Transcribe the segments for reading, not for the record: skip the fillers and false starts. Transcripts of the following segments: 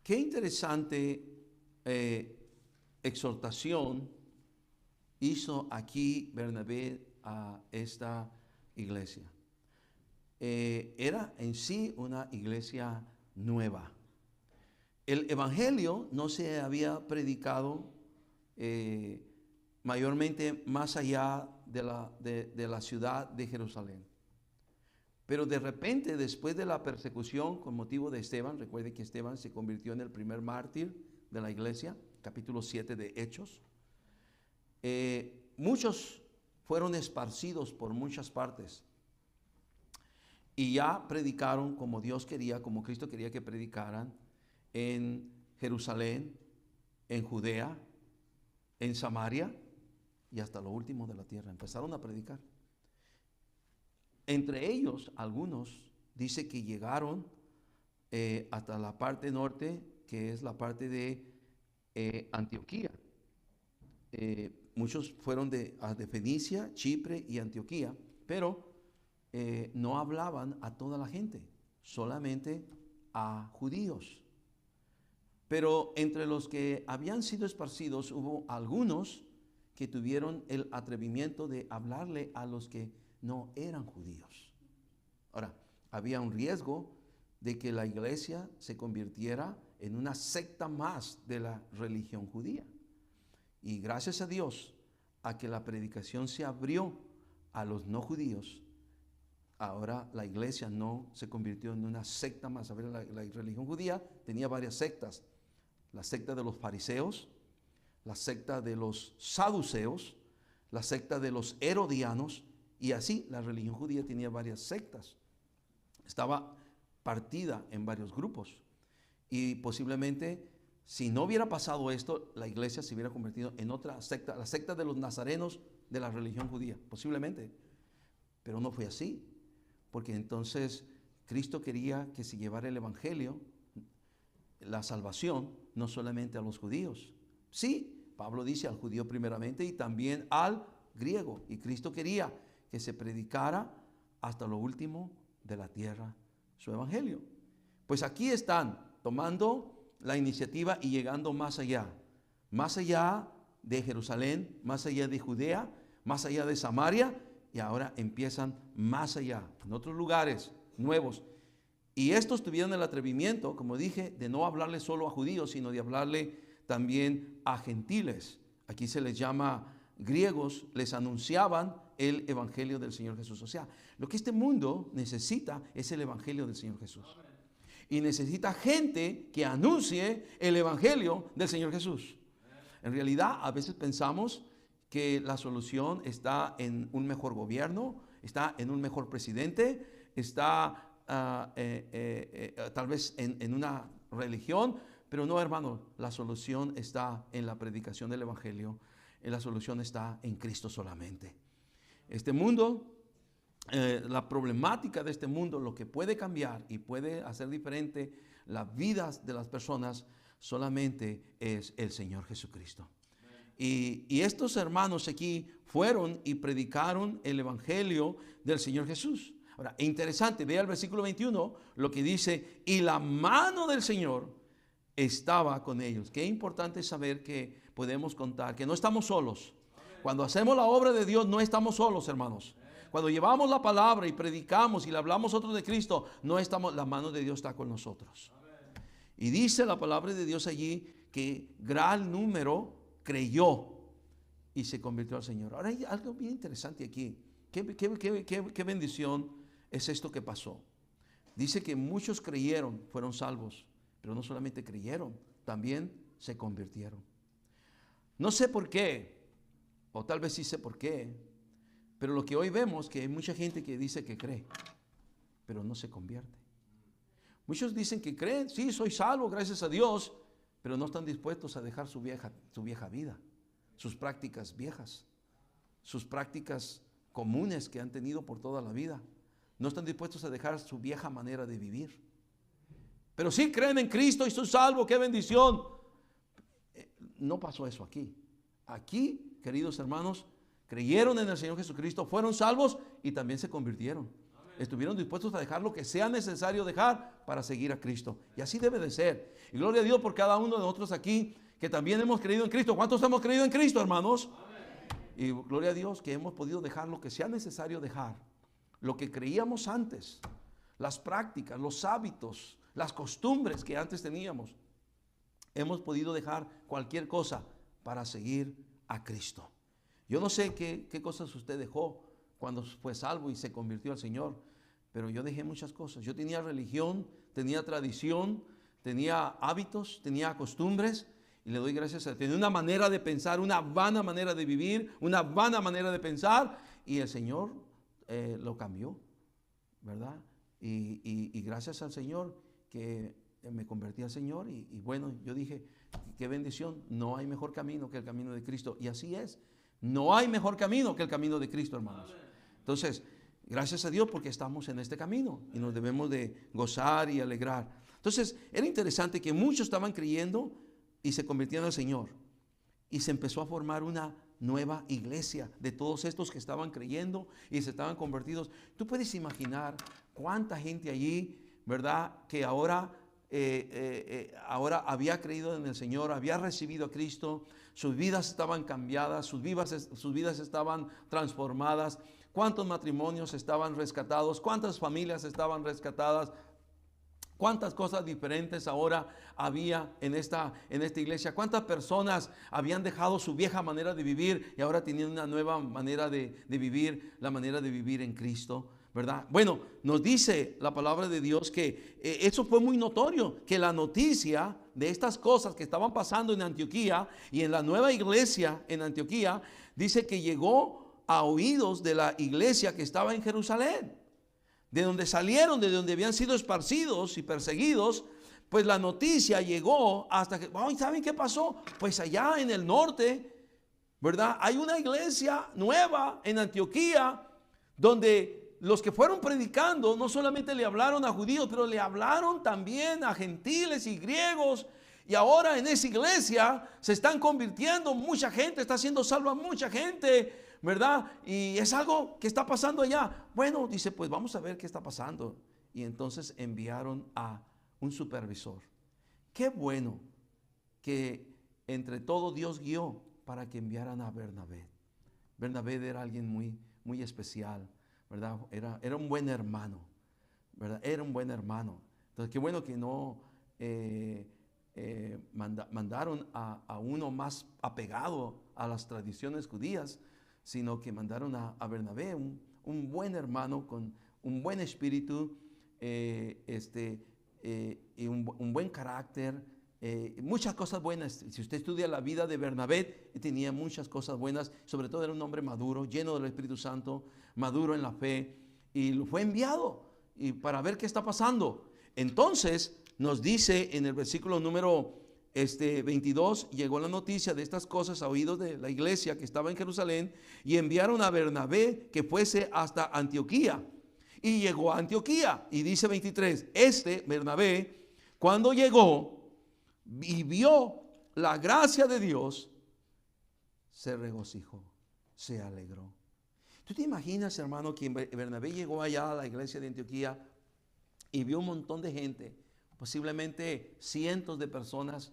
Qué interesante exhortación hizo aquí Bernabé a esta iglesia. Era en sí una iglesia nueva. El evangelio no se había predicado mayormente más allá de la ciudad de Jerusalén. Pero de repente, después de la persecución con motivo de Esteban, recuerde que Esteban se convirtió en el primer mártir de la iglesia, capítulo 7 de Hechos. Muchos fueron esparcidos por muchas partes y ya predicaron como Dios quería, como Cristo quería que predicaran, en Jerusalén, en Judea, en Samaria y hasta lo último de la tierra. Empezaron a predicar. Entre ellos, algunos, dice que llegaron hasta la parte norte, que es la parte de Antioquía. Muchos fueron de Fenicia, Chipre y Antioquía, pero no hablaban a toda la gente, solamente a judíos. Pero entre los que habían sido esparcidos hubo algunos que tuvieron el atrevimiento de hablarle a los que no eran judíos. Ahora, había un riesgo de que la iglesia se convirtiera en una secta más de la religión judía. Y gracias a Dios, a que la predicación se abrió a los no judíos, ahora la iglesia no se convirtió en una secta más. A ver, la religión judía tenía varias sectas. La secta de los fariseos, la secta de los saduceos, la secta de los herodianos, y así la religión judía tenía varias sectas. Estaba partida en varios grupos. Y posiblemente, si no hubiera pasado esto, la iglesia se hubiera convertido en otra secta, la secta de los nazarenos de la religión judía, posiblemente. Pero no fue así, porque entonces Cristo quería que se llevara el evangelio, la salvación, no solamente a los judíos. Sí, Pablo dice al judío primeramente y también al griego. Y Cristo quería que se predicara hasta lo último de la tierra su evangelio. Pues aquí están tomando la iniciativa y llegando más allá de Jerusalén, más allá de Judea, más allá de Samaria, y ahora empiezan más allá, en otros lugares nuevos. Y estos tuvieron el atrevimiento, como dije, de no hablarle solo a judíos, sino de hablarle también a gentiles. Aquí se les llama griegos, les anunciaban el evangelio del Señor Jesús. O sea, lo que este mundo necesita es el evangelio del Señor Jesús. Y necesita gente que anuncie el evangelio del Señor Jesús. En realidad, a veces pensamos que la solución está en un mejor gobierno, está en un mejor presidente, está tal vez en una religión, pero no, hermano, la solución está en la predicación del evangelio, la solución está en Cristo solamente. Este mundo, la problemática de este mundo, lo que puede cambiar y puede hacer diferente las vidas de las personas, solamente es el Señor Jesucristo. Y estos hermanos aquí fueron y predicaron el evangelio del Señor Jesús. Ahora, interesante, vea el versículo 21, lo que dice, y la mano del Señor estaba con ellos. Qué importante saber que podemos contar, que no estamos solos. Cuando hacemos la obra de Dios, no estamos solos, hermanos. Cuando llevamos la palabra y predicamos y le hablamos a otros de Cristo, no estamos, la mano de Dios está con nosotros. Y dice la palabra de Dios allí que gran número creyó y se convirtió al Señor. Ahora hay algo bien interesante aquí. Qué bendición es esto que pasó. Dice que muchos creyeron, fueron salvos, pero no solamente creyeron, también se convirtieron. No sé por qué, o tal vez sí sé por qué, pero lo que hoy vemos que hay mucha gente que dice que cree, pero no se convierte. Muchos dicen que creen, sí, soy salvo, gracias a Dios, pero no están dispuestos a dejar su vieja vida, sus prácticas viejas, sus prácticas comunes que han tenido por toda la vida. No están dispuestos a dejar su vieja manera de vivir. Pero sí creen en Cristo y son salvos, qué bendición. No pasó eso aquí. Aquí, queridos hermanos, creyeron en el Señor Jesucristo, fueron salvos y también se convirtieron. estuvieron dispuestos a dejar lo que sea necesario dejar para seguir a Cristo. Y así debe de ser. Y gloria a Dios por cada uno de nosotros aquí que también hemos creído en Cristo. ¿Cuántos hemos creído en Cristo, hermanos? Y gloria a Dios que hemos podido dejar lo que sea necesario dejar. Lo que creíamos antes, las prácticas, los hábitos, las costumbres que antes teníamos. Hemos podido dejar cualquier cosa para seguir a Cristo. Yo no sé qué cosas usted dejó cuando fue salvo y se convirtió al Señor, pero yo dejé muchas cosas. Yo tenía religión, tenía tradición, tenía hábitos, tenía costumbres, y le doy gracias a Dios. Tenía una manera de pensar, una vana manera de vivir, una vana manera de pensar, y el Señor lo cambió, ¿verdad? Y gracias al Señor que me convertí al Señor, y bueno, yo dije, qué bendición, no hay mejor camino que el camino de Cristo, y así es. No hay mejor camino que el camino de Cristo, hermanos. Entonces, gracias a Dios porque estamos en este camino y nos debemos de gozar y alegrar. Entonces, era interesante que muchos estaban creyendo y se convirtieron al Señor. Y se empezó a formar una nueva iglesia de todos estos que estaban creyendo y se estaban convertidos. Tú puedes imaginar cuánta gente allí, ¿verdad? Que ahora había creído en el Señor, había recibido a Cristo, sus vidas estaban cambiadas, sus vidas estaban transformadas. ¿Cuántos matrimonios estaban rescatados? ¿Cuántas familias estaban rescatadas? ¿Cuántas cosas diferentes ahora había en esta iglesia? ¿Cuántas personas habían dejado su vieja manera de vivir y ahora tenían una nueva manera de vivir, la manera de vivir en Cristo? ¿Verdad? Bueno, nos dice la palabra de Dios que eso fue muy notorio, que la noticia de estas cosas que estaban pasando en Antioquía y en la nueva iglesia en Antioquía, dice que llegó a oídos de la iglesia que estaba en Jerusalén, de donde salieron, de donde habían sido esparcidos y perseguidos. Pues la noticia llegó hasta que, ¿saben qué pasó? Pues allá en el norte, ¿verdad? Hay una iglesia nueva en Antioquía donde los que fueron predicando no solamente le hablaron a judíos, pero le hablaron también a gentiles y griegos. Y ahora en esa iglesia se están convirtiendo mucha gente, está siendo salva mucha gente, ¿verdad? Y es algo que está pasando allá. Bueno, dice, pues vamos a ver qué está pasando. Y entonces enviaron a un supervisor. Qué bueno que entre todo Dios guió para que enviaran a Bernabé. Bernabé era alguien muy, muy especial, ¿verdad? Era un buen hermano, ¿verdad? Era un buen hermano. Entonces, qué bueno que no mandaron a uno más apegado a las tradiciones judías, sino que mandaron a Bernabé, un buen hermano con un buen espíritu, y un buen carácter, muchas cosas buenas. Si usted estudia la vida de Bernabé, tenía muchas cosas buenas. Sobre todo era un hombre maduro, lleno del Espíritu Santo, maduro en la fe, y lo fue enviado y para ver qué está pasando. Entonces nos dice en el versículo número 22, llegó la noticia de estas cosas a oídos de la iglesia que estaba en Jerusalén, y enviaron a Bernabé que fuese hasta Antioquía. Y llegó a Antioquía, y dice 23, Bernabé, cuando llegó y vio la gracia de Dios, se regocijó, se alegró. ¿Tú te imaginas, hermano, que Bernabé llegó allá a la iglesia de Antioquía y vio un montón de gente, posiblemente cientos de personas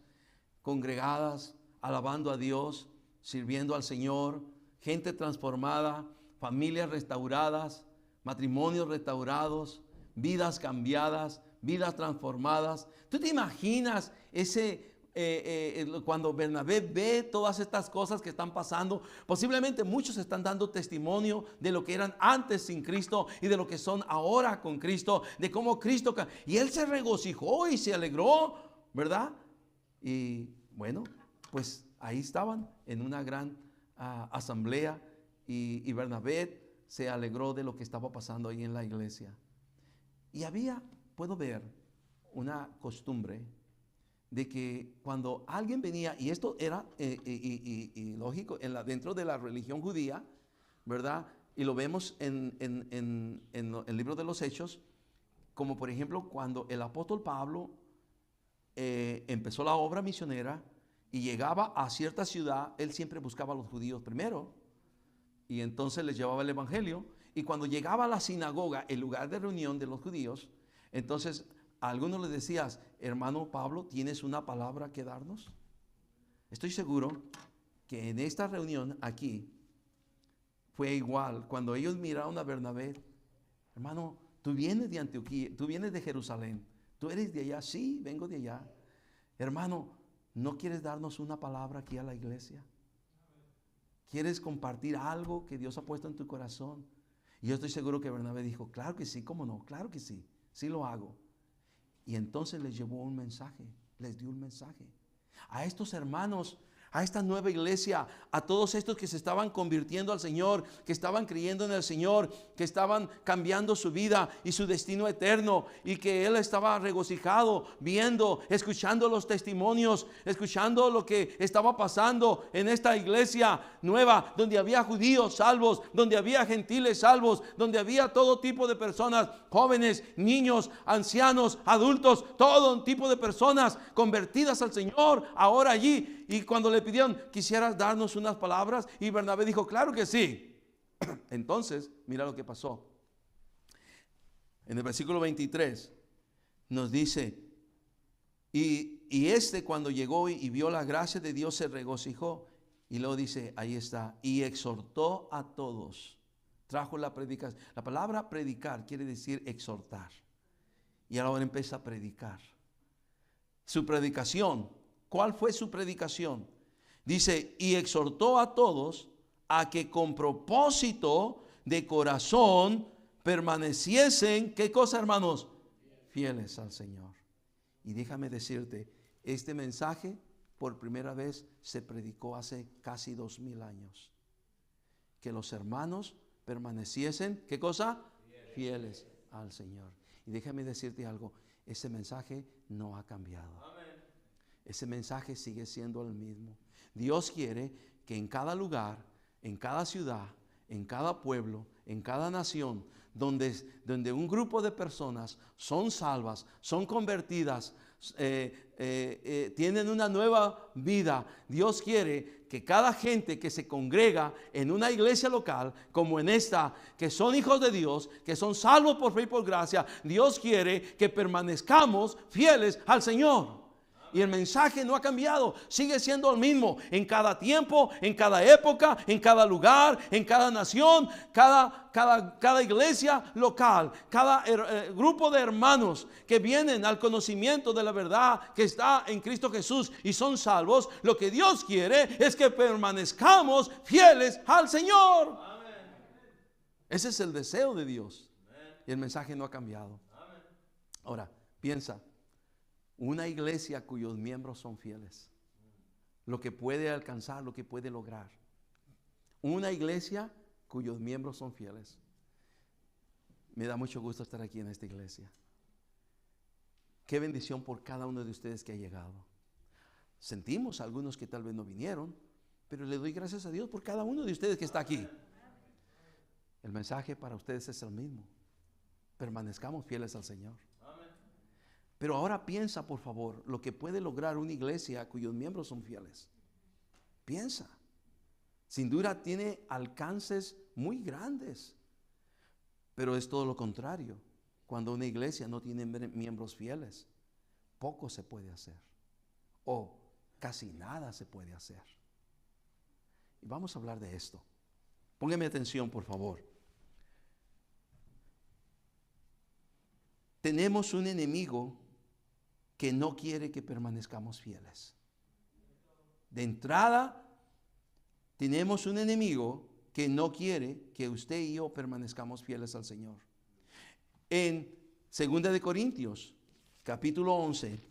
congregadas, alabando a Dios, sirviendo al Señor, gente transformada, familias restauradas, matrimonios restaurados, vidas cambiadas, vidas transformadas? ¿Tú te imaginas cuando Bernabé ve todas estas cosas que están pasando? Posiblemente muchos están dando testimonio de lo que eran antes sin Cristo y de lo que son ahora con Cristo, de cómo Cristo, y él se regocijó y se alegró, ¿verdad? Y bueno, pues ahí estaban en una gran asamblea, y Bernabé se alegró de lo que estaba pasando ahí en la iglesia. Y puedo ver una costumbre de que cuando alguien venía, y esto era lógico dentro de la religión judía, ¿verdad? Y lo vemos en el libro de los Hechos, como por ejemplo cuando el apóstol Pablo empezó la obra misionera y llegaba a cierta ciudad, él siempre buscaba a los judíos primero, y entonces les llevaba el evangelio. Y cuando llegaba a la sinagoga, el lugar de reunión de los judíos, entonces a algunos les decías, hermano Pablo, ¿tienes una palabra que darnos? Estoy seguro que en esta reunión aquí fue igual. Cuando ellos miraron a Bernabé, hermano, tú vienes de Antioquía, tú vienes de Jerusalén, tú eres de allá. Sí, vengo de allá. Hermano, ¿no quieres darnos una palabra aquí a la iglesia? ¿Quieres compartir algo que Dios ha puesto en tu corazón? Y yo estoy seguro que Bernabé dijo, claro que sí, ¿cómo no? Claro que sí, sí lo hago. Y entonces les llevó un mensaje, les dio un mensaje a estos hermanos, a esta nueva iglesia, a todos estos que se estaban convirtiendo al Señor, que estaban creyendo en el Señor, que estaban cambiando su vida y su destino eterno, y que él estaba regocijado viendo, escuchando los testimonios, escuchando lo que estaba pasando en esta iglesia nueva, donde había judíos salvos, donde había gentiles salvos, donde había todo tipo de personas, jóvenes, niños, ancianos, adultos, todo tipo de personas convertidas al Señor ahora allí. Y cuando le pidieron, ¿quisieras darnos unas palabras? Y Bernabé dijo, claro que sí. Entonces, mira lo que pasó. En el versículo 23 nos dice, y este cuando llegó y vio la gracia de Dios se regocijó. Y luego dice, ahí está, y exhortó a todos. Trajo la predicación. La palabra predicar quiere decir exhortar. Y ahora empieza a predicar. Su predicación. ¿Cuál fue su predicación? Dice, y exhortó a todos a que con propósito de corazón permaneciesen, ¿qué cosa, hermanos? Fieles al Señor. Y déjame decirte, este mensaje por primera vez se predicó hace casi 2000 años. Que los hermanos permaneciesen, ¿qué cosa? Fieles al Señor. Y déjame decirte algo, ese mensaje no ha cambiado. Ese mensaje sigue siendo el mismo. Dios quiere que en cada lugar, en cada ciudad, en cada pueblo, en cada nación, donde un grupo de personas son salvas, son convertidas, tienen una nueva vida. Dios quiere que cada gente que se congrega en una iglesia local, como en esta, que son hijos de Dios, que son salvos por fe y por gracia, Dios quiere que permanezcamos fieles al Señor. Y el mensaje no ha cambiado, sigue siendo el mismo en cada tiempo, en cada época, en cada lugar, en cada nación, cada iglesia local, cada grupo de hermanos que vienen al conocimiento de la verdad que está en Cristo Jesús y son salvos. Lo que Dios quiere es que permanezcamos fieles al Señor. Amén. Ese es el deseo de Dios. Y el mensaje no ha cambiado. Amén. Ahora, piensa. Una iglesia cuyos miembros son fieles, lo que puede alcanzar, lo que puede lograr. Una iglesia cuyos miembros son fieles. Me da mucho gusto estar aquí en esta iglesia. Qué bendición por cada uno de ustedes que ha llegado. Sentimos a algunos que tal vez no vinieron, pero le doy gracias a Dios por cada uno de ustedes que está aquí. El mensaje para ustedes es el mismo. Permanezcamos fieles al Señor. Pero ahora piensa, por favor, lo que puede lograr una iglesia cuyos miembros son fieles. Piensa. Sin duda tiene alcances muy grandes. Pero es todo lo contrario. Cuando una iglesia no tiene miembros fieles, poco se puede hacer. O casi nada se puede hacer. Y vamos a hablar de esto. Póngame atención, por favor. Tenemos un enemigo que no quiere que permanezcamos fieles. De entrada, tenemos un enemigo que no quiere que usted y yo permanezcamos fieles al Señor. En 2 de Corintios, capítulo 11,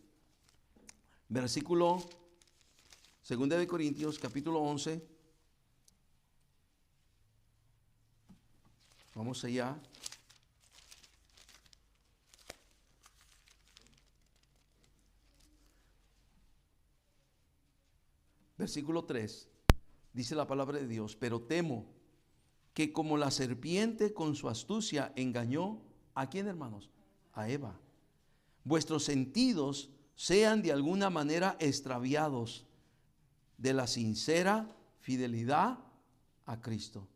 versículo 2 de Corintios, capítulo 11. Vamos allá. Versículo 3, dice la palabra de Dios, pero temo que como la serpiente con su astucia engañó, ¿a quién, hermanos? A Eva. Vuestros sentidos sean de alguna manera extraviados de la sincera fidelidad a Cristo.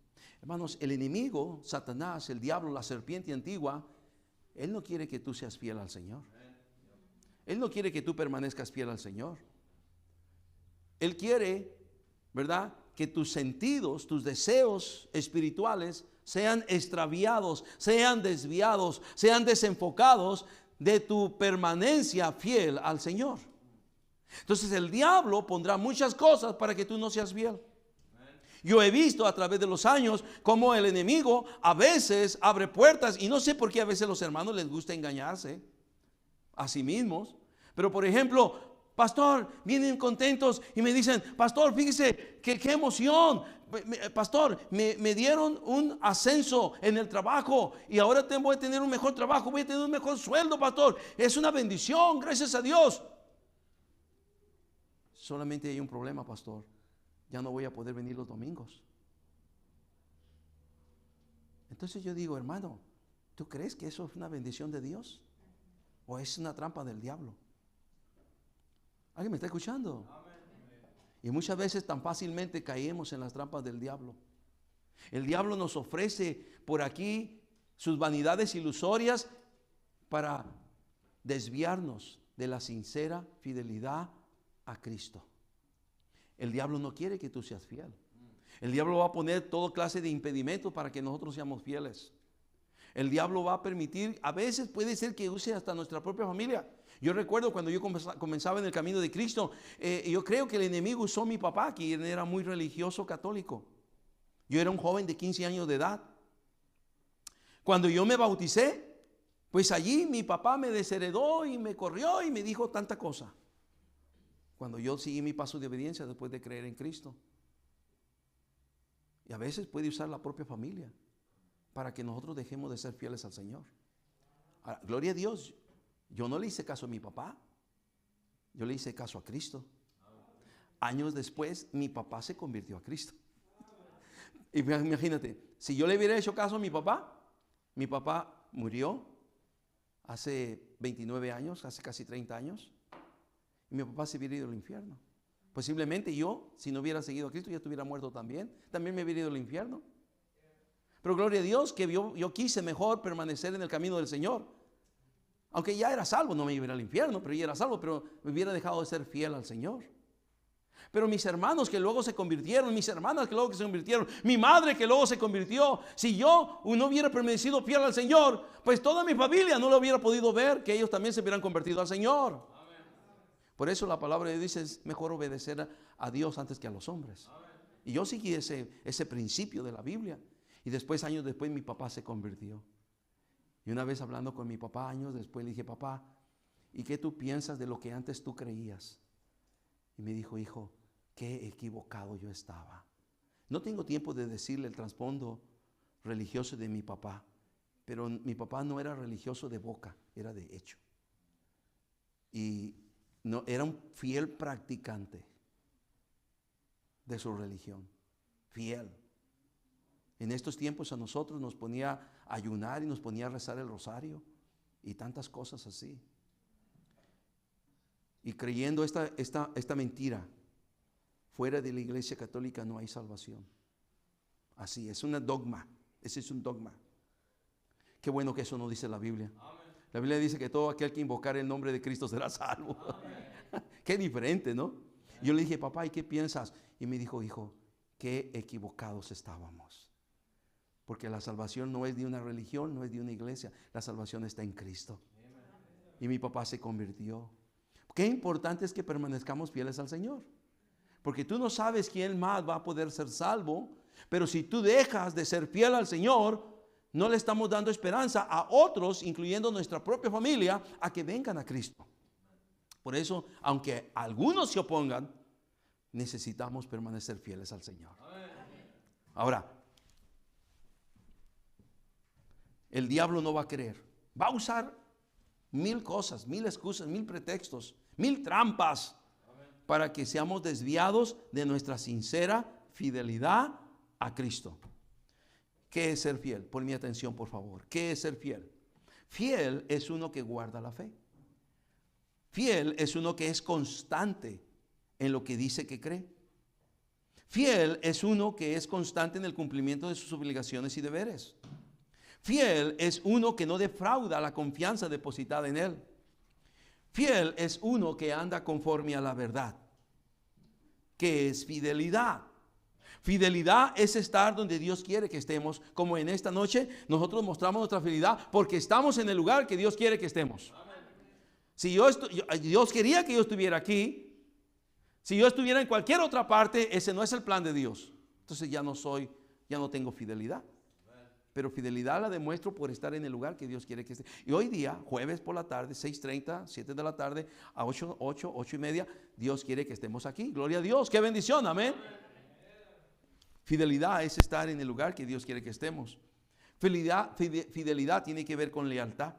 Hermanos, el enemigo, Satanás, el diablo, la serpiente antigua, él no quiere que tú seas fiel al Señor. Él no quiere que tú permanezcas fiel al Señor. Él quiere, ¿verdad?, que tus sentidos, tus deseos espirituales sean extraviados, sean desviados, sean desenfocados de tu permanencia fiel al Señor. Entonces el diablo pondrá muchas cosas para que tú no seas fiel. Yo he visto a través de los años cómo el enemigo a veces abre puertas, y no sé por qué a veces los hermanos les gusta engañarse a sí mismos. Pero por ejemplo, pastor, vienen contentos y me dicen, pastor, fíjese qué emoción, pastor, me dieron un ascenso en el trabajo y ahora voy a tener un mejor trabajo, voy a tener un mejor sueldo, pastor, es una bendición, gracias a Dios. Solamente hay un problema, pastor, ya no voy a poder venir los domingos. Entonces yo digo, hermano, ¿tú crees que eso es una bendición de Dios? ¿O es una trampa del diablo? ¿Alguien me está escuchando? Y muchas veces tan fácilmente caemos en las trampas del diablo. El diablo nos ofrece por aquí sus vanidades ilusorias para desviarnos de la sincera fidelidad a Cristo. El diablo no quiere que tú seas fiel. El diablo va a poner toda clase de impedimentos para que nosotros seamos fieles. El diablo va a permitir, a veces puede ser que use hasta nuestra propia familia. Yo recuerdo cuando yo comenzaba en el camino de Cristo, yo creo que el enemigo usó a mi papá, que era muy religioso católico. Yo era un joven de 15 años de edad. Cuando yo me bauticé, pues allí mi papá me desheredó y me corrió y me dijo tanta cosa. Cuando yo seguí mi paso de obediencia después de creer en Cristo. Y a veces puede usar la propia familia para que nosotros dejemos de ser fieles al Señor. Ahora, gloria a Dios, yo no le hice caso a mi papá, yo le hice caso a Cristo. Años después, mi papá se convirtió a Cristo. Y imagínate, si yo le hubiera hecho caso a mi papá murió hace 29 años, hace casi 30 años, y mi papá se hubiera ido al infierno. Posiblemente yo, si no hubiera seguido a Cristo, ya estuviera muerto también me hubiera ido al infierno. Pero gloria a Dios que yo quise mejor permanecer en el camino del Señor. Aunque ya era salvo, no me iba a ir al infierno, pero ya era salvo, pero me hubiera dejado de ser fiel al Señor. Pero mis hermanos que luego se convirtieron, mis hermanas que luego se convirtieron, mi madre que luego se convirtió, si yo no hubiera permanecido fiel al Señor, pues toda mi familia no lo hubiera podido ver, que ellos también se hubieran convertido al Señor. Amén. Por eso la palabra de Dios dice, es mejor obedecer a Dios antes que a los hombres. Amén. Y yo seguí ese principio de la Biblia. Y después, años después, mi papá se convirtió. Y una vez hablando con mi papá, años después, le dije, papá, ¿y qué tú piensas de lo que antes tú creías? Y me dijo, hijo, qué equivocado yo estaba. No tengo tiempo de decirle el trasfondo religioso de mi papá, pero mi papá no era religioso de boca, era de hecho. Y no, era un fiel practicante de su religión, fiel. En estos tiempos a nosotros nos ponía a ayunar y nos ponía a rezar el rosario y tantas cosas así. Y creyendo esta mentira, fuera de la iglesia católica no hay salvación. Así, es un dogma, ese es un dogma. Qué bueno que eso no dice la Biblia. Amén. La Biblia dice que todo aquel que invocar el nombre de Cristo será salvo. Qué diferente, ¿no? Yo le dije, papá, ¿y qué piensas? Y me dijo, hijo, qué equivocados estábamos. Porque la salvación no es de una religión, no es de una iglesia. La salvación está en Cristo. Y mi papá se convirtió. Qué importante es que permanezcamos fieles al Señor. Porque tú no sabes quién más va a poder ser salvo. Pero si tú dejas de ser fiel al Señor, no le estamos dando esperanza a otros, incluyendo nuestra propia familia, a que vengan a Cristo. Por eso, aunque algunos se opongan, necesitamos permanecer fieles al Señor. Ahora, el diablo no va a creer. Va a usar 1000 cosas, 1000 excusas, 1000 pretextos, 1000 trampas para que seamos desviados de nuestra sincera fidelidad a Cristo. ¿Qué es ser fiel? Pon mi atención, por favor. ¿Qué es ser fiel? Fiel es uno que guarda la fe. Fiel es uno que es constante en lo que dice que cree. Fiel es uno que es constante en el cumplimiento de sus obligaciones y deberes. Fiel es uno que no defrauda la confianza depositada en él. Fiel es uno que anda conforme a la verdad. ¿Qué es fidelidad? Fidelidad es estar donde Dios quiere que estemos, como en esta noche nosotros mostramos nuestra fidelidad porque estamos en el lugar que Dios quiere que estemos. Si Dios quería que yo estuviera aquí, si yo estuviera en cualquier otra parte, ese no es el plan de Dios. Entonces ya no tengo fidelidad. Pero fidelidad la demuestro por estar en el lugar que Dios quiere que esté. Y hoy día, jueves por la tarde, 6:30, 7 de la tarde, a 8:30, Dios quiere que estemos aquí. Gloria a Dios, qué bendición, amén. Fidelidad es estar en el lugar que Dios quiere que estemos. Fidelidad tiene que ver con lealtad.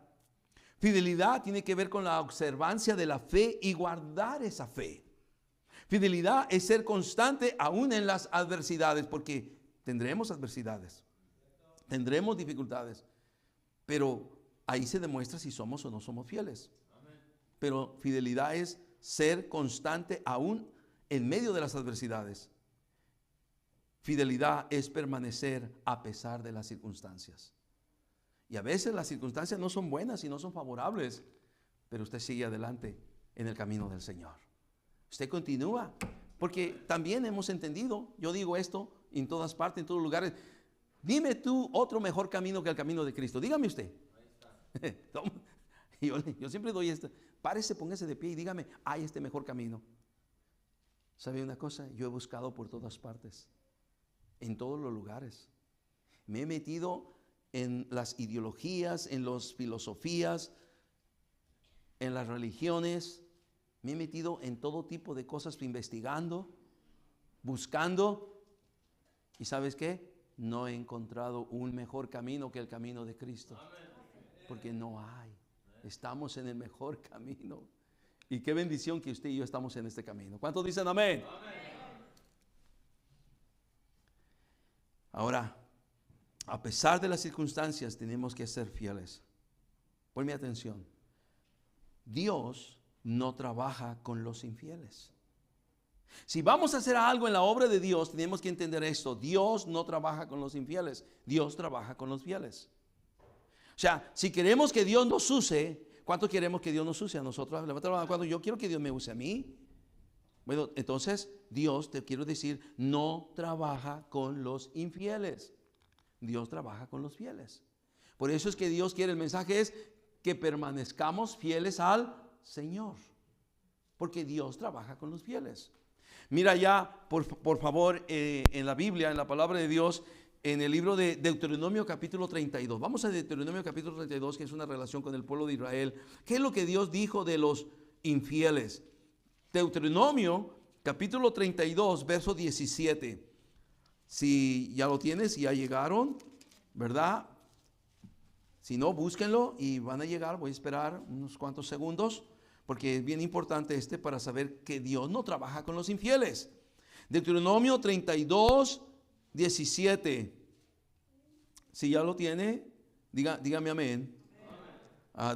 Fidelidad tiene que ver con la observancia de la fe y guardar esa fe. Fidelidad es ser constante aún en las adversidades, porque tendremos adversidades. Tendremos dificultades, pero ahí se demuestra si somos o no somos fieles. Pero fidelidad es ser constante aún en medio de las adversidades. Fidelidad es permanecer a pesar de las circunstancias. Y a veces las circunstancias no son buenas y no son favorables, pero usted sigue adelante en el camino del Señor. Usted continúa, porque también hemos entendido, yo digo esto en todas partes, en todos lugares. Dime tú otro mejor camino que el camino de Cristo. Dígame usted. Yo siempre doy esto. Párese, póngase de pie y dígame, hay este mejor camino. ¿Sabe una cosa? Yo he buscado por todas partes, en todos los lugares. Me he metido en las ideologías, en las filosofías, en las religiones. Me he metido en todo tipo de cosas, investigando, buscando. ¿Y sabes qué? No he encontrado un mejor camino que el camino de Cristo. Porque no hay. Estamos en el mejor camino. Y qué bendición que usted y yo estamos en este camino. ¿Cuántos dicen amén? Ahora, a pesar de las circunstancias, tenemos que ser fieles. Ponme atención. Dios no trabaja con los infieles. Si vamos a hacer algo en la obra de Dios, tenemos que entender esto. Dios no trabaja con los infieles. Dios trabaja con los fieles. O sea, si queremos que Dios nos use, ¿cuánto queremos que Dios nos use a nosotros? Levanta la mano cuando yo quiero que Dios me use a mí. Bueno, entonces Dios, te quiero decir, no trabaja con los infieles. Dios trabaja con los fieles. Por eso es que Dios quiere, el mensaje es que permanezcamos fieles al Señor. Porque Dios trabaja con los fieles. Mira ya, por favor, en la Biblia, en la palabra de Dios, en el libro de Deuteronomio capítulo 32. Vamos a Deuteronomio capítulo 32, que es una relación con el pueblo de Israel. ¿Qué es lo que Dios dijo de los infieles? Deuteronomio capítulo 32, verso 17. Si ya lo tienes, ya llegaron, ¿verdad? Si no, búsquenlo y van a llegar. Voy a esperar unos cuantos segundos, porque es bien importante para saber que Dios no trabaja con los infieles. Deuteronomio 32, 17. Si ya lo tiene, dígame amén.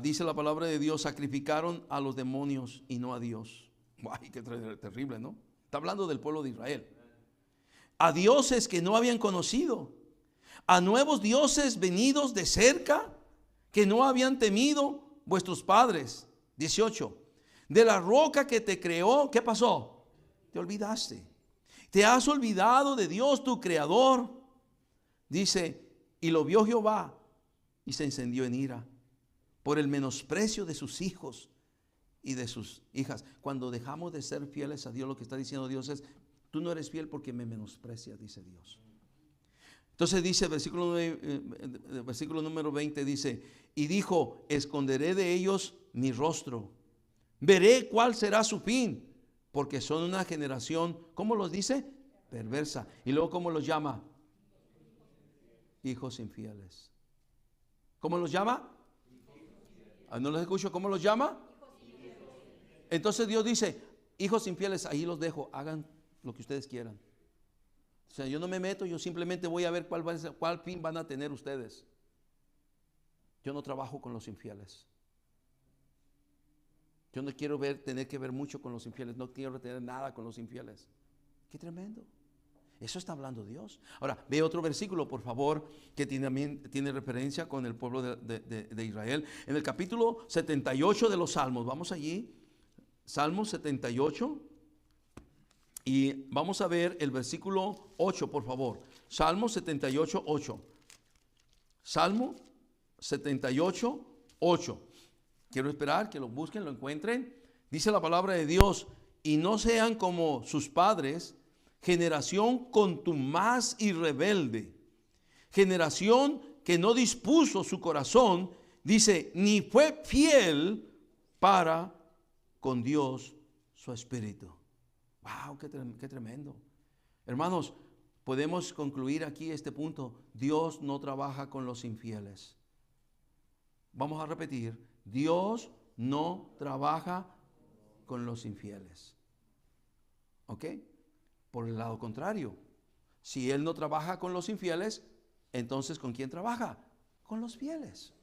Dice la palabra de Dios, sacrificaron a los demonios y no a Dios. Ay, qué terrible, ¿no? Está hablando del pueblo de Israel. A dioses que no habían conocido, a nuevos dioses venidos de cerca, que no habían temido vuestros padres. 18. De la roca que te creó, ¿qué pasó? Te olvidaste. Te has olvidado de Dios, tu creador. Dice, y lo vio Jehová y se encendió en ira por el menosprecio de sus hijos y de sus hijas. Cuando dejamos de ser fieles a Dios, lo que está diciendo Dios es, tú no eres fiel porque me menosprecias, dice Dios. Entonces dice, versículo número 20 dice, y dijo, esconderé de ellos mi rostro, veré cuál será su fin, porque son una generación, ¿cómo los dice? Perversa. Y luego, ¿cómo los llama? Hijos infieles. ¿Cómo los llama? No los escucho, ¿cómo los llama? Entonces Dios dice, hijos infieles, ahí los dejo, hagan lo que ustedes quieran. O sea, yo no me meto, yo simplemente voy a ver cuál fin van a tener ustedes. Yo no trabajo con los infieles. Yo no quiero tener que ver mucho con los infieles. No quiero tener nada con los infieles. Qué tremendo. Eso está hablando Dios. Ahora, ve otro versículo, por favor, que también tiene referencia con el pueblo de Israel. En el capítulo 78 de los Salmos, vamos allí, Salmo 78, y vamos a ver el versículo 8, por favor. Salmo 78, 8. Salmo 78, 8. Quiero esperar que lo busquen, lo encuentren. Dice la palabra de Dios: y no sean como sus padres, generación contumaz y rebelde, generación que no dispuso su corazón, dice, ni fue fiel para con Dios su espíritu. Wow, qué tremendo. Hermanos, podemos concluir aquí este punto. Dios no trabaja con los infieles. Vamos a repetir: Dios no trabaja con los infieles. ¿Ok? Por el lado contrario, si Él no trabaja con los infieles, entonces ¿con quién trabaja? Con los fieles.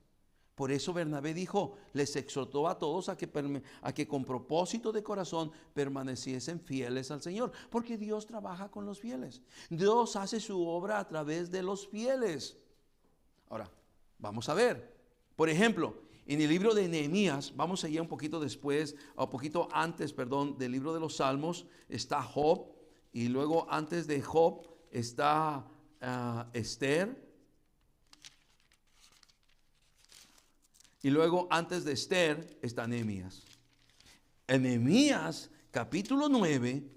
Por eso Bernabé dijo, les exhortó a todos a que con propósito de corazón permaneciesen fieles al Señor, porque Dios trabaja con los fieles. Dios hace su obra a través de los fieles. Ahora, vamos a ver, por ejemplo, en el libro de Nehemías, vamos allá un poquito después, un poquito antes, perdón, del libro de los Salmos, está Job, y luego antes de Job está Esther. Y luego antes de Esther está Nehemías. En Nehemías capítulo 9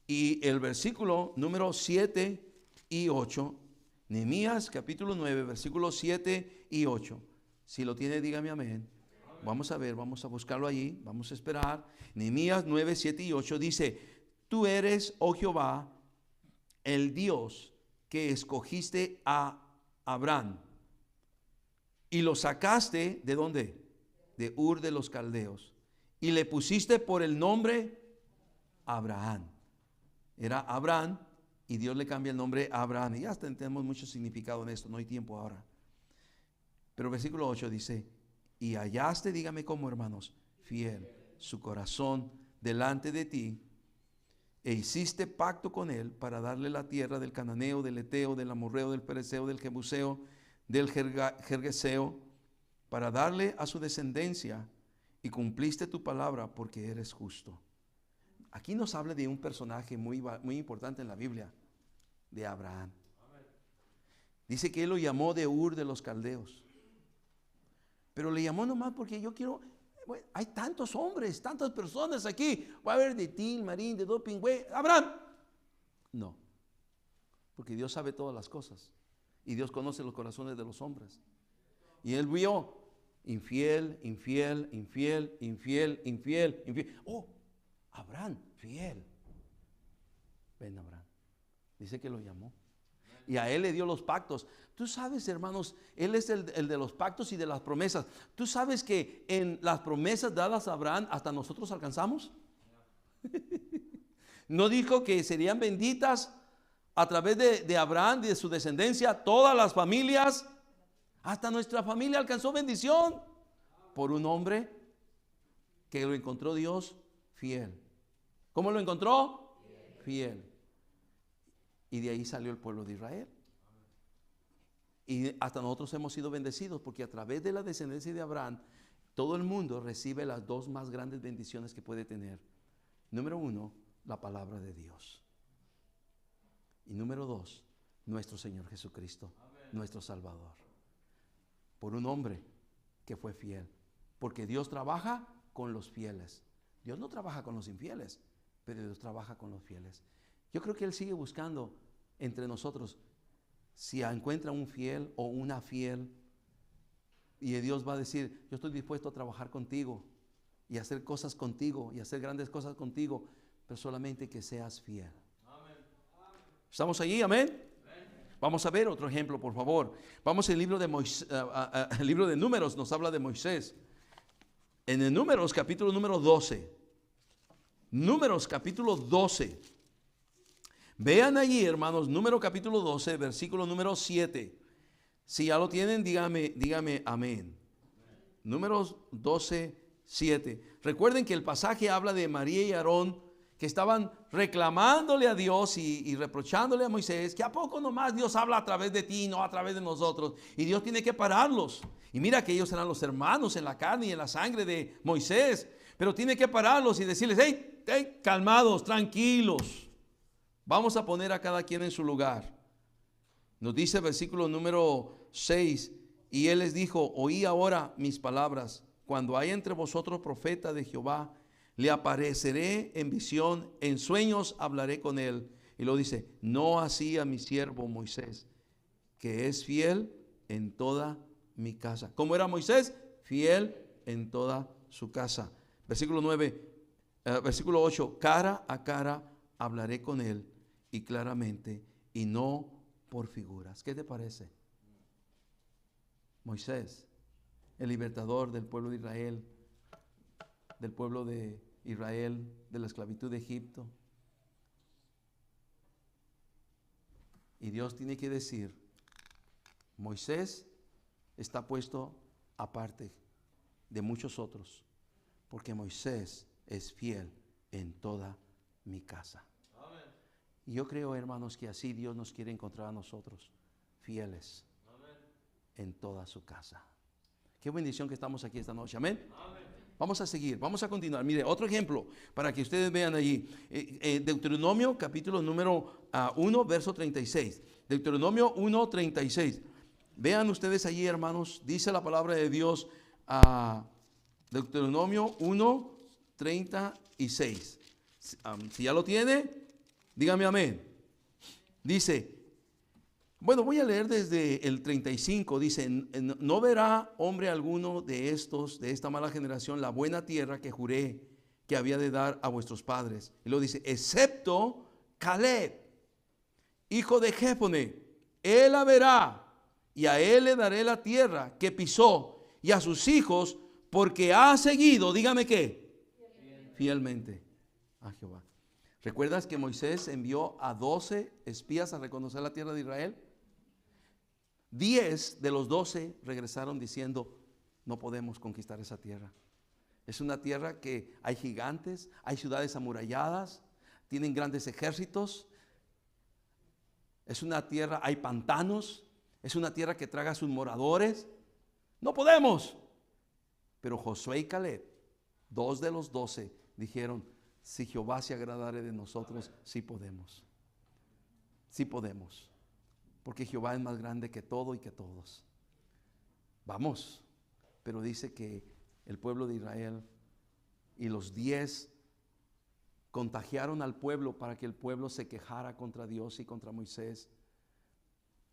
y el versículo número 7 y 8. Nehemías capítulo 9, versículos 7 y 8. Si lo tiene, dígame amén. Vamos a ver, vamos a buscarlo allí, vamos a esperar. Nehemías 9, 7 y 8 dice: tú eres, oh Jehová, el Dios que escogiste a Abraham y lo sacaste, ¿de dónde? De Ur de los Caldeos, y le pusiste por el nombre Abraham. Era Abraham y Dios le cambia el nombre a Abraham. Y ya tenemos mucho significado en esto, no hay tiempo ahora. Pero versículo 8 dice: y hallaste, dígame cómo, hermanos, fiel su corazón delante de ti, e hiciste pacto con él para darle la tierra del cananeo, del eteo, del amorreo, del pereceo, del jebuseo, del jergueseo, para darle a su descendencia, y cumpliste tu palabra porque eres justo. Aquí nos habla de un personaje muy importante en la Biblia, de Abraham. Dice que él lo llamó de Ur de los Caldeos, pero le llamó nomás porque yo quiero. Bueno, hay tantos hombres, tantas personas aquí. Va a haber de Til, Marín, de Dopingüe, Abraham. No, porque Dios sabe todas las cosas y Dios conoce los corazones de los hombres. Y él vio infiel, infiel, infiel, infiel, infiel, infiel. Oh, Abraham, fiel. Ven, Abraham. Dice que lo llamó. Y a él le dio los pactos. Tú sabes, hermanos, él es el de los pactos y de las promesas. Tú sabes que en las promesas dadas a Abraham hasta nosotros alcanzamos. No dijo que serían benditas a través de Abraham y de su descendencia todas las familias. Hasta nuestra familia alcanzó bendición por un hombre que lo encontró Dios fiel. ¿Cómo lo encontró? Fiel. Y de ahí salió el pueblo de Israel. Y hasta nosotros hemos sido bendecidos porque a través de la descendencia de Abraham, todo el mundo recibe las dos más grandes bendiciones que puede tener. Número uno, la palabra de Dios. Y número dos, nuestro Señor Jesucristo, nuestro Salvador. Por un hombre que fue fiel. Porque Dios trabaja con los fieles. Dios no trabaja con los infieles, pero Dios trabaja con los fieles. Yo creo que Él sigue buscando entre nosotros si encuentra un fiel o una fiel, y Dios va a decir: yo estoy dispuesto a trabajar contigo y hacer cosas contigo y hacer grandes cosas contigo, pero solamente que seas fiel. Amén. ¿Estamos allí? Amén. Vamos a ver otro ejemplo, por favor. Vamos al libro de el libro de Números, nos habla de Moisés. En el Números capítulo número 12. Números capítulo 12. Vean allí, hermanos, Número capítulo 12, versículo número 7. Si ya lo tienen, dígame amén. Números 12, 7. Recuerden que el pasaje habla de María y Aarón, que estaban reclamándole a Dios y reprochándole a Moisés, que a poco nomás Dios habla a través de ti, no a través de nosotros. Y Dios tiene que pararlos. Y mira que ellos eran los hermanos en la carne y en la sangre de Moisés. Pero tiene que pararlos y decirles, hey, calmados, tranquilos. Vamos a poner a cada quien en su lugar. Nos dice el versículo número 6. Y él les dijo, oí ahora mis palabras. Cuando haya entre vosotros profeta de Jehová, le apareceré en visión, en sueños hablaré con él. Y luego dice, no así a mi siervo Moisés, que es fiel en toda mi casa. ¿Cómo era Moisés? Fiel en toda su casa. Versículo 8, cara a cara hablaré con él y claramente y no por figuras. ¿Qué te parece? Moisés, el libertador del pueblo de Israel, de la esclavitud de Egipto. Y Dios tiene que decir, Moisés está puesto aparte de muchos otros, porque Moisés es fiel en toda mi casa. Amén. Y yo creo, hermanos, que así Dios nos quiere encontrar a nosotros, fieles. Amén. En toda su casa. Qué bendición que estamos aquí esta noche. Amén. Amén. Vamos a seguir, vamos a continuar. Mire, otro ejemplo para que ustedes vean allí. Deuteronomio capítulo número 1, verso 36. Deuteronomio 1, 36. Vean ustedes allí, hermanos, dice la palabra de Dios, Deuteronomio 1, 36. Si ya lo tiene, dígame amén. Dice, bueno, voy a leer desde el 35. Dice, no verá hombre alguno de esta mala generación, la buena tierra que juré que había de dar a vuestros padres. Y luego dice, excepto Caleb, hijo de Jefone, él la verá, y a él le daré la tierra que pisó, y a sus hijos, porque ha seguido, dígame qué, fielmente a Jehová. ¿Recuerdas que Moisés envió a 12 espías a reconocer la tierra de Israel? 10 de los 12 regresaron diciendo, no podemos conquistar esa tierra. Es una tierra que hay gigantes, hay ciudades amuralladas, tienen grandes ejércitos. Es una tierra, hay pantanos, es una tierra que traga a sus moradores. No podemos. Pero Josué y Caleb, 2 de los 12, dijeron, si Jehová se agradare de nosotros, sí podemos. Sí podemos. Porque Jehová es más grande que todo y que todos. Vamos. Pero dice que el pueblo de Israel y los 10 contagiaron al pueblo para que el pueblo se quejara contra Dios y contra Moisés,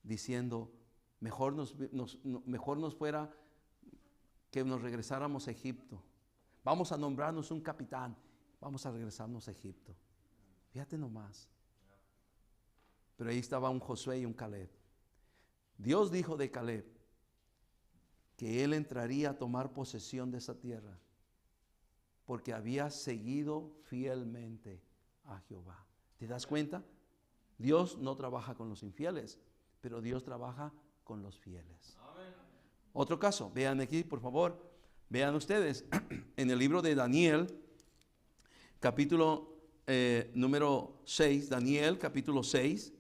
diciendo, mejor nos fuera que nos regresáramos a Egipto. Vamos a nombrarnos un capitán. Vamos a regresarnos a Egipto. Fíjate nomás. Pero ahí estaba un Josué y un Caleb. Dios dijo de Caleb que él entraría a tomar posesión de esa tierra porque había seguido fielmente a Jehová. ¿Te das cuenta? Dios no trabaja con los infieles, pero Dios trabaja con los fieles. Amén. Otro caso, vean aquí por favor, vean ustedes en el libro de Daniel, capítulo número 6, Daniel capítulo 6.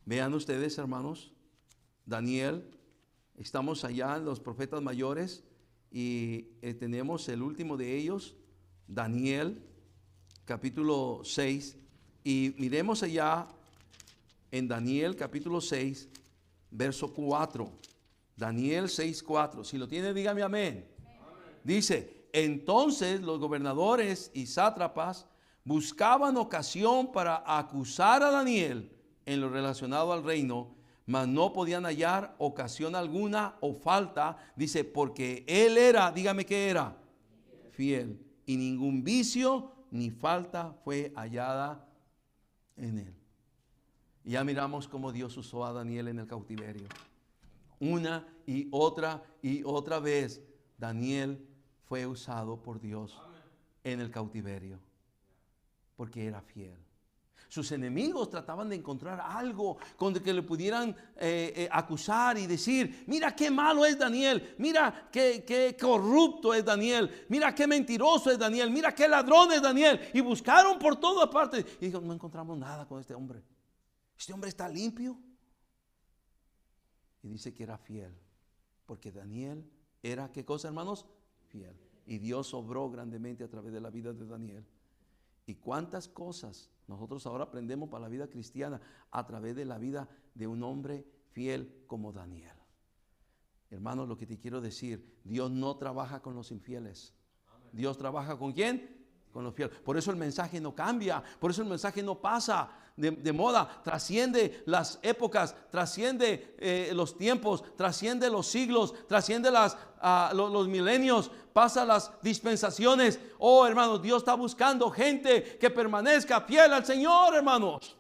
Vean ustedes, hermanos, Daniel, estamos allá en los profetas mayores y tenemos el último de ellos, Daniel, capítulo 6. Y miremos allá en Daniel, capítulo 6, verso 4. Daniel 6, 4. Si lo tiene, dígame amén. Amén. Dice, entonces los gobernadores y sátrapas buscaban ocasión para acusar a Daniel en lo relacionado al reino, mas no podían hallar ocasión alguna o falta, dice, porque él era, dígame qué era, fiel, y ningún vicio ni falta fue hallada en él. Y ya miramos cómo Dios usó a Daniel en el cautiverio. Una y otra vez, Daniel fue usado por Dios en el cautiverio, porque era fiel. Sus enemigos trataban de encontrar algo con el que le pudieran acusar y decir: mira qué malo es Daniel, mira qué corrupto es Daniel, mira qué mentiroso es Daniel, mira qué ladrón es Daniel. Y buscaron por todas partes y dijeron: no encontramos nada con este hombre. Este hombre está limpio. Y dice que era fiel, porque Daniel era, ¿qué cosa, hermanos? Fiel. Y Dios obró grandemente a través de la vida de Daniel. Y cuántas cosas nosotros ahora aprendemos para la vida cristiana a través de la vida de un hombre fiel como Daniel. Hermanos, lo que te quiero decir: Dios no trabaja con los infieles. Dios trabaja ¿con quién? Con los fieles. Por eso el mensaje no cambia, por eso el mensaje no pasa de moda, trasciende las épocas, trasciende los tiempos, trasciende los siglos, trasciende los milenios, pasa las dispensaciones. Oh, hermanos, Dios está buscando gente que permanezca fiel al Señor, hermanos.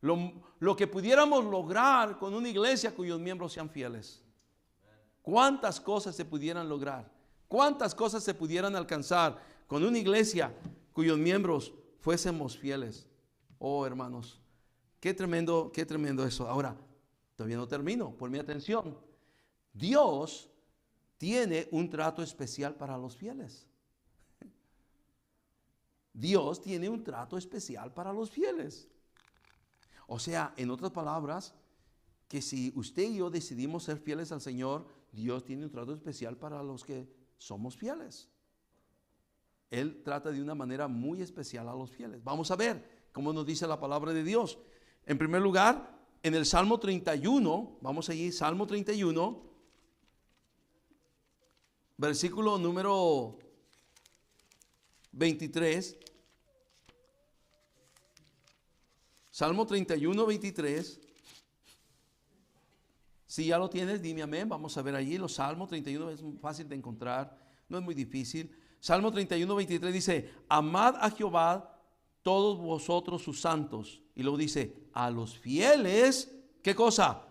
Lo que pudiéramos lograr con una iglesia cuyos miembros sean fieles. ¿Cuántas cosas se pudieran lograr? ¿Cuántas cosas se pudieran alcanzar con una iglesia cuyos miembros fuésemos fieles? Oh, hermanos, qué tremendo eso. Ahora, todavía no termino, por mi atención. Dios tiene un trato especial para los fieles. Dios tiene un trato especial para los fieles. O sea, en otras palabras, que si usted y yo decidimos ser fieles al Señor, Dios tiene un trato especial para los que somos fieles. Él trata de una manera muy especial a los fieles. Vamos a ver cómo nos dice la palabra de Dios. En primer lugar, en el Salmo 31, vamos allí, Salmo 31, versículo número 23. Salmo 31, 23. Si ya lo tienes, dime amén. Vamos a ver allí los Salmos 31, es fácil de encontrar, no es muy difícil. Salmo 31, 23 dice: amad a Jehová todos vosotros sus santos. Y luego dice: a los fieles, ¿qué cosa?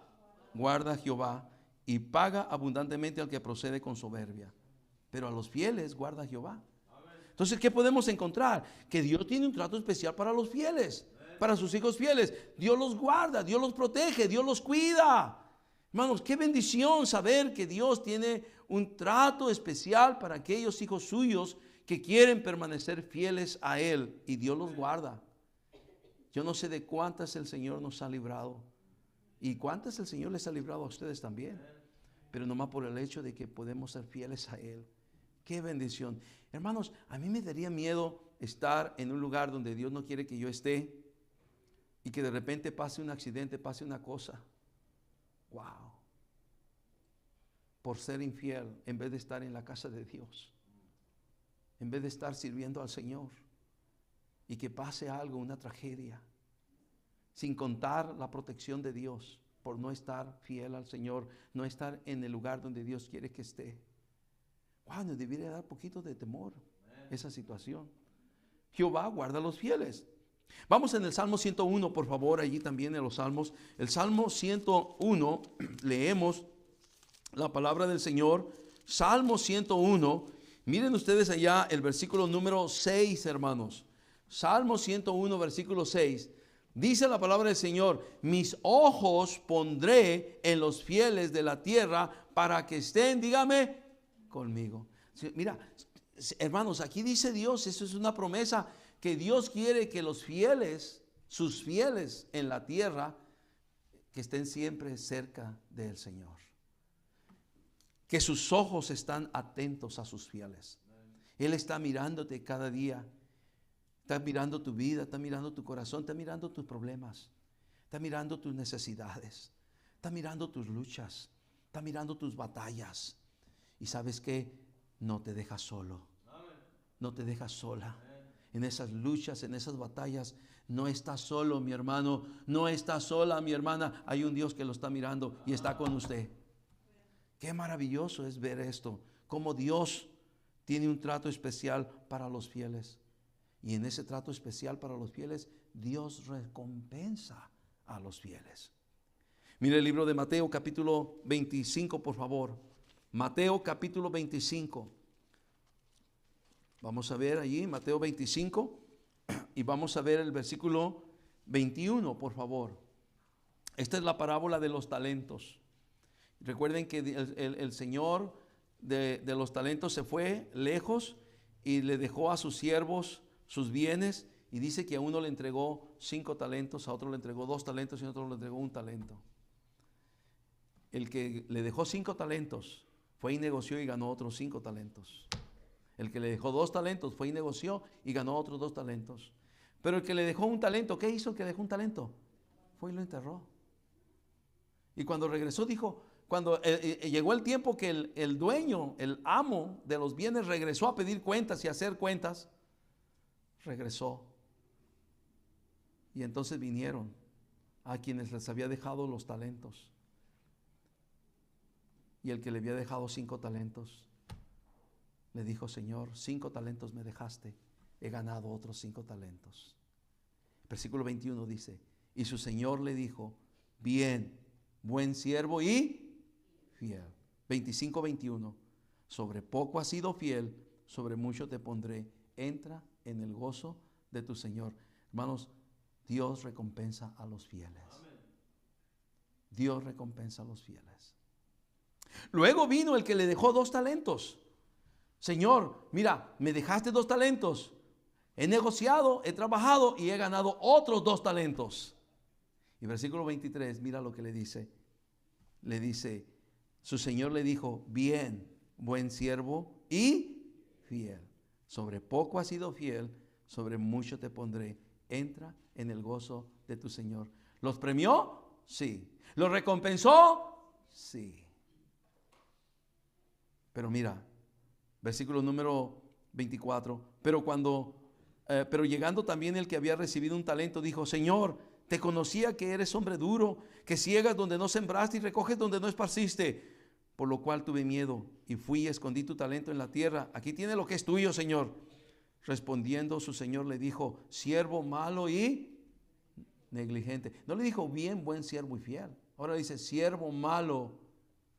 Guarda Jehová y paga abundantemente al que procede con soberbia. Pero a los fieles guarda Jehová. Entonces, ¿qué podemos encontrar? Que Dios tiene un trato especial para los fieles, para sus hijos fieles. Dios los guarda, Dios los protege, Dios los cuida. Hermanos, qué bendición saber que Dios tiene un trato especial para aquellos hijos suyos que quieren permanecer fieles a Él, y Dios los guarda. Yo no sé de cuántas el Señor nos ha librado y cuántas el Señor les ha librado a ustedes también, pero nomás por el hecho de que podemos ser fieles a Él. Qué bendición. Hermanos, a mí me daría miedo estar en un lugar donde Dios no quiere que yo esté y que de repente pase un accidente, pase una cosa. Wow. Por ser infiel, en vez de estar en la casa de Dios, en vez de estar sirviendo al Señor, y que pase algo, una tragedia, sin contar la protección de Dios por no estar fiel al Señor, no estar en el lugar donde Dios quiere que esté. Wow, nos debería dar poquito de temor esa situación. Jehová guarda a los fieles. Vamos en el Salmo 101, por favor, allí también en los Salmos. El Salmo 101, leemos la palabra del Señor. Salmo 101, miren ustedes allá el versículo número 6, hermanos. Salmo 101, versículo 6. Dice la palabra del Señor: mis ojos pondré en los fieles de la tierra para que estén, dígame, conmigo. Mira, hermanos, aquí dice Dios, eso es una promesa, que Dios quiere que los fieles, sus fieles en la tierra, que estén siempre cerca del Señor. Que sus ojos están atentos a sus fieles. Él está mirándote cada día. Está mirando tu vida, está mirando tu corazón, está mirando tus problemas, está mirando tus necesidades, está mirando tus luchas, está mirando tus batallas. Y sabes que no te deja solo, no te deja sola. En esas luchas, en esas batallas, no estás solo, mi hermano, no estás sola, mi hermana. Hay un Dios que lo está mirando y está con usted. Qué maravilloso es ver esto, cómo Dios tiene un trato especial para los fieles. Y en ese trato especial para los fieles, Dios recompensa a los fieles. Mire el libro de Mateo capítulo 25, por favor. Mateo capítulo 25. Vamos a ver allí, Mateo 25. Y vamos a ver el versículo 21, por favor. Esta es la parábola de los talentos. Recuerden que el Señor de los talentos se fue lejos y le dejó a sus siervos sus bienes, y dice que a uno le entregó 5 talentos, a otro le entregó 2 talentos y a otro le entregó 1 talento. El que le dejó 5 talentos fue y negoció y ganó otros 5 talentos. El que le dejó 2 talentos fue y negoció y ganó otros 2 talentos. Pero el que le dejó 1 talento, ¿qué hizo el que dejó 1 talento? Fue y lo enterró. Y cuando regresó dijo, cuando llegó el tiempo que el dueño, el amo de los bienes regresó a pedir cuentas y a hacer cuentas, regresó. Y entonces vinieron a quienes les había dejado los talentos. Y el que le había dejado 5 talentos, le dijo, Señor, 5 talentos me dejaste, he ganado otros 5 talentos. Versículo 21 dice, y su Señor le dijo, bien, buen siervo y fiel. 25-21, sobre poco has sido fiel, sobre mucho te pondré, entra en el gozo de tu Señor. Hermanos, Dios recompensa a los fieles. Dios recompensa a los fieles. Luego vino el que le dejó 2 talentos. Señor, mira, me dejaste 2 talentos. He negociado, he trabajado y he ganado otros 2 talentos. Y versículo 23, mira lo que le dice. Le dice, su Señor le dijo, bien, buen siervo y fiel. Sobre poco has sido fiel, sobre mucho te pondré. Entra en el gozo de tu Señor. ¿Los premió? Sí. ¿Los recompensó? Sí. Pero mira, versículo número 24. Pero llegando también el que había recibido 1 talento, dijo, Señor, te conocía que eres hombre duro, que ciegas donde no sembraste y recoges donde no esparciste. Por lo cual tuve miedo y fui y escondí tu talento en la tierra. Aquí tiene lo que es tuyo, Señor. Respondiendo su Señor le dijo, siervo malo y negligente. No le dijo bien, buen siervo y fiel. Ahora dice siervo malo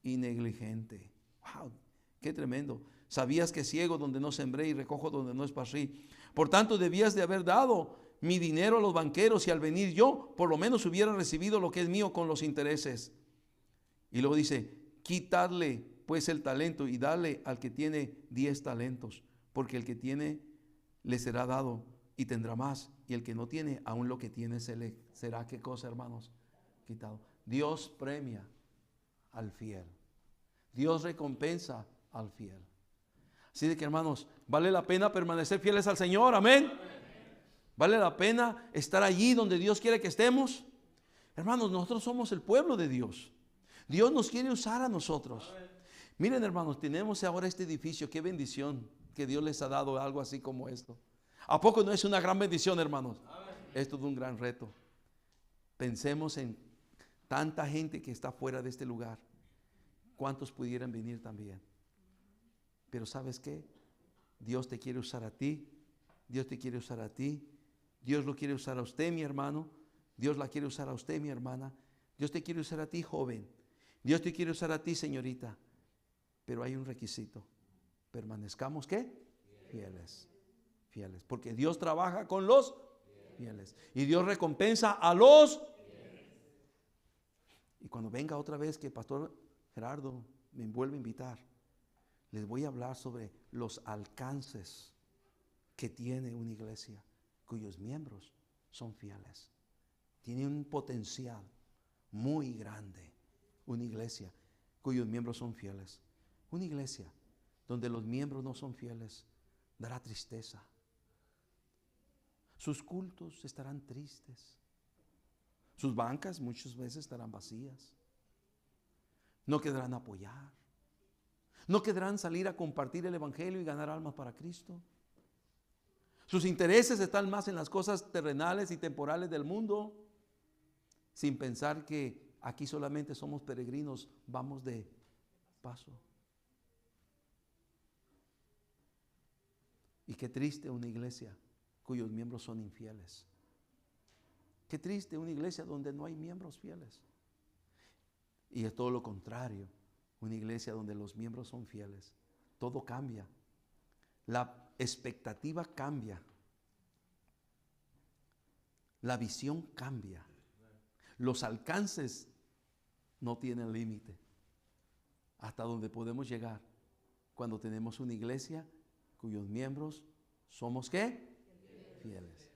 y negligente. Wow, qué tremendo. Sabías que ciego donde no sembré y recojo donde no esparcí. Por tanto debías de haber dado mi dinero a los banqueros y al venir yo por lo menos hubiera recibido lo que es mío con los intereses. Y luego dice, quitadle pues el talento y dale al que tiene 10 talentos, porque el que tiene le será dado y tendrá más, y el que no tiene, aún lo que tiene se le será, ¿qué cosa, hermanos? Quitado. Dios premia al fiel. Dios recompensa al fiel. Así de que, hermanos, vale la pena permanecer fieles al Señor, amén. Vale la pena estar allí donde Dios quiere que estemos. Hermanos, nosotros somos el pueblo de Dios. Dios nos quiere usar a nosotros. Miren, hermanos, tenemos ahora este edificio. Qué bendición que Dios les ha dado algo así como esto. ¿A poco no es una gran bendición, hermanos? Esto es un gran reto. Pensemos en tanta gente que está fuera de este lugar. ¿Cuántos pudieran venir también? Pero ¿sabes qué? Dios te quiere usar a ti. Dios te quiere usar a ti. Dios lo quiere usar a usted, mi hermano. Dios la quiere usar a usted, mi hermana. Dios te quiere usar a ti, joven. Dios te quiere usar a ti, señorita. Pero hay un requisito. Permanezcamos, ¿qué? Fieles. Fieles. Porque Dios trabaja con los fieles. Y Dios recompensa a los fieles. Y cuando venga otra vez que el pastor Gerardo me vuelve a invitar, les voy a hablar sobre los alcances que tiene una iglesia cuyos miembros son fieles. Tiene un potencial muy grande. Una iglesia cuyos miembros son fieles. Una iglesia donde los miembros no son fieles dará tristeza. Sus cultos estarán tristes. Sus bancas muchas veces estarán vacías. No querrán apoyar. No querrán salir a compartir el evangelio y ganar almas para Cristo. Sus intereses están más en las cosas terrenales y temporales del mundo, sin pensar que aquí solamente somos peregrinos, vamos de paso. Y qué triste una iglesia cuyos miembros son infieles. Qué triste una iglesia donde no hay miembros fieles. Y es todo lo contrario, una iglesia donde los miembros son fieles. Todo cambia. La expectativa cambia. La visión cambia. Los alcances no tienen límite. Hasta donde podemos llegar cuando tenemos una iglesia cuyos miembros somos ¿qué? Fieles.